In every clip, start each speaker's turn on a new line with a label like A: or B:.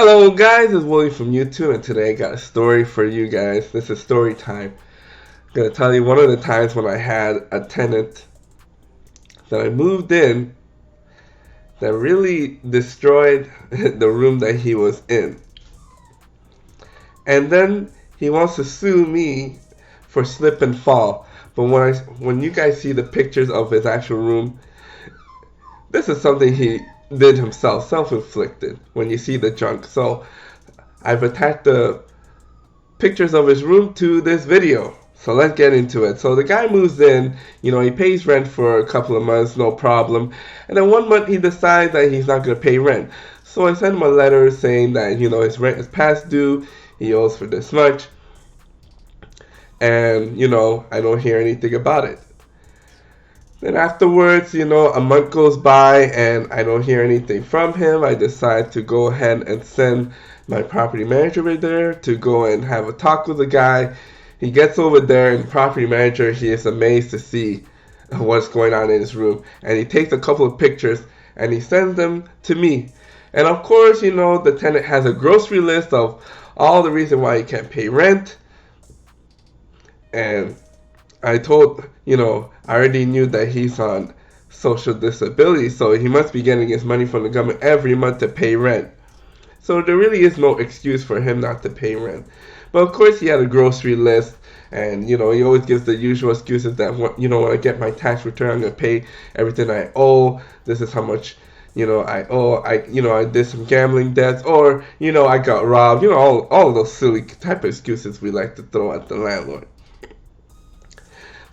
A: Hello guys, it's Willie from YouTube, and today I got a story for you guys. This is story time. I'm going to tell you one of the times when I had a tenant that I moved in that really destroyed the room that he was in. And then he wants to sue me for slip and fall. But when you guys see the pictures of his actual room, this is something he did himself, self-inflicted, when you see the junk. So I've attached the pictures of his room to this video. So let's get into it. So the guy moves in, he pays rent for a couple of months, no problem. And then one month he decides that he's not going to pay rent. So I send him a letter saying that, his rent is past due, he owes for this much. And, I don't hear anything about it. Then afterwards, a month goes by and I don't hear anything from him. I decide to go ahead and send my property manager over there to go and have a talk with the guy. He gets over there, and property manager, he is amazed to see what's going on in his room. And he takes a couple of pictures and he sends them to me. And of course, the tenant has a grocery list of all the reasons why he can't pay rent. And I told, I already knew that he's on social disability, so he must be getting his money from the government every month to pay rent. So there really is no excuse for him not to pay rent. But of course he had a grocery list, and he always gives the usual excuses that when I get my tax return, I'm gonna pay everything I owe. This is how much I owe. I did some gambling debts, or I got robbed. All of those silly type of excuses we like to throw at the landlord.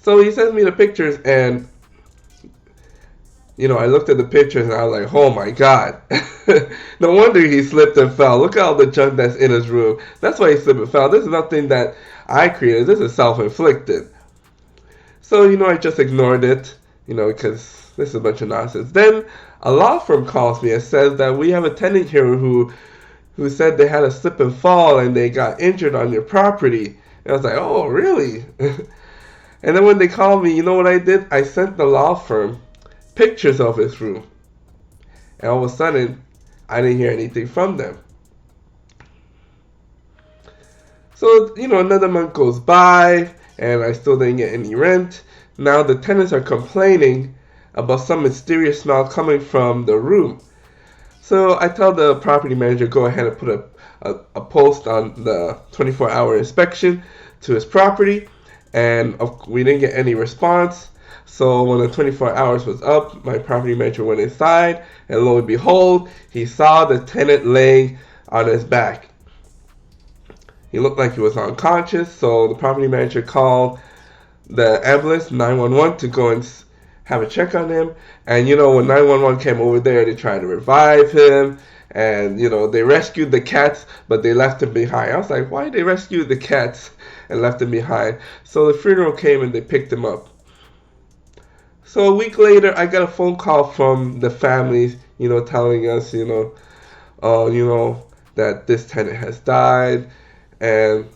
A: So he sends me the pictures, and I looked at the pictures and I was like, oh my god. No wonder he slipped and fell. Look at all the junk that's in his room. That's why he slipped and fell. This is nothing that I created. This is self-inflicted. So, I just ignored it, because this is a bunch of nonsense. Then a law firm calls me and says that we have a tenant here who said they had a slip and fall and they got injured on your property. And I was like, oh, really? And then when they called me, you know what I did? I sent the law firm pictures of his room. And all of a sudden, I didn't hear anything from them. So, another month goes by, and I still didn't get any rent. Now the tenants are complaining about some mysterious smell coming from the room. So I tell the property manager, go ahead and put a post on the 24-hour inspection to his property. And we didn't get any response. So when the 24 hours was up, my property manager went inside, and lo and behold, he saw the tenant laying on his back. He looked like he was unconscious, so the property manager called the ambulance, 911, to go and have a check on him. And when 911 came over there, they tried to revive him. And, they rescued the cats, but they left him behind. I was like, why did they rescue the cats and left him behind? So the funeral came and they picked him up. So a week later, I got a phone call from the families, telling us, that this tenant has died. And,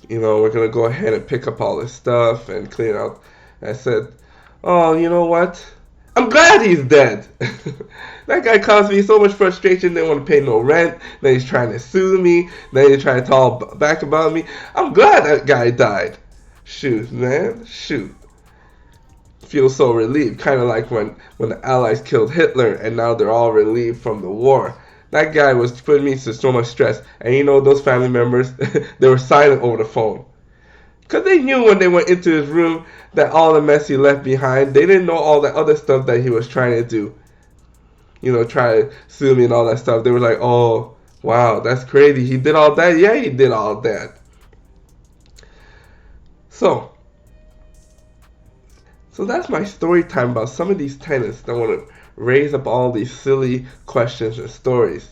A: we're going to go ahead and pick up all this stuff and clean it out. And I said, oh, you know what? I'm glad he's dead. That guy caused me so much frustration. They didn't want to pay no rent. Then he's trying to sue me. Then he's trying to talk back about me. I'm glad that guy died. Shoot, man. Shoot. Feel so relieved. Kind of like when the Allies killed Hitler and now they're all relieved from the war. That guy was putting me through so much stress. And those family members, they were silent over the phone. Because they knew when they went into his room that all the mess he left behind, they didn't know all the other stuff that he was trying to do. Try to sue me and all that stuff. They were like, oh, wow, that's crazy. He did all that? Yeah, he did all that. So that's my story time about some of these tenants that want to raise up all these silly questions and stories.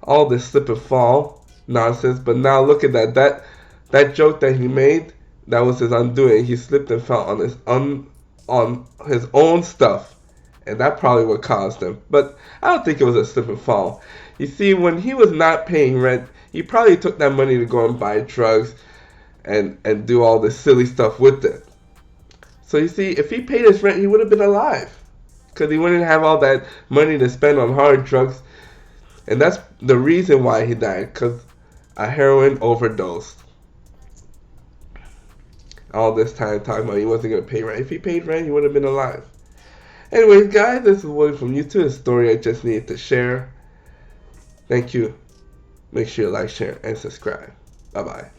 A: All this slip and fall nonsense. But now look at that. That joke that he made, that was his undoing. He slipped and fell on his own stuff. And that probably what caused him. But I don't think it was a slip and fall. You see, when he was not paying rent, he probably took that money to go and buy drugs and do all this silly stuff with it. So you see, if he paid his rent, he would have been alive. Because he wouldn't have all that money to spend on hard drugs. And that's the reason why he died, because a heroin overdose. All this time talking about he wasn't going to pay rent. If he paid rent, he would have been alive. Anyways, guys, this is William from YouTube. A story I just needed to share. Thank you. Make sure you like, share, and subscribe. Bye-bye.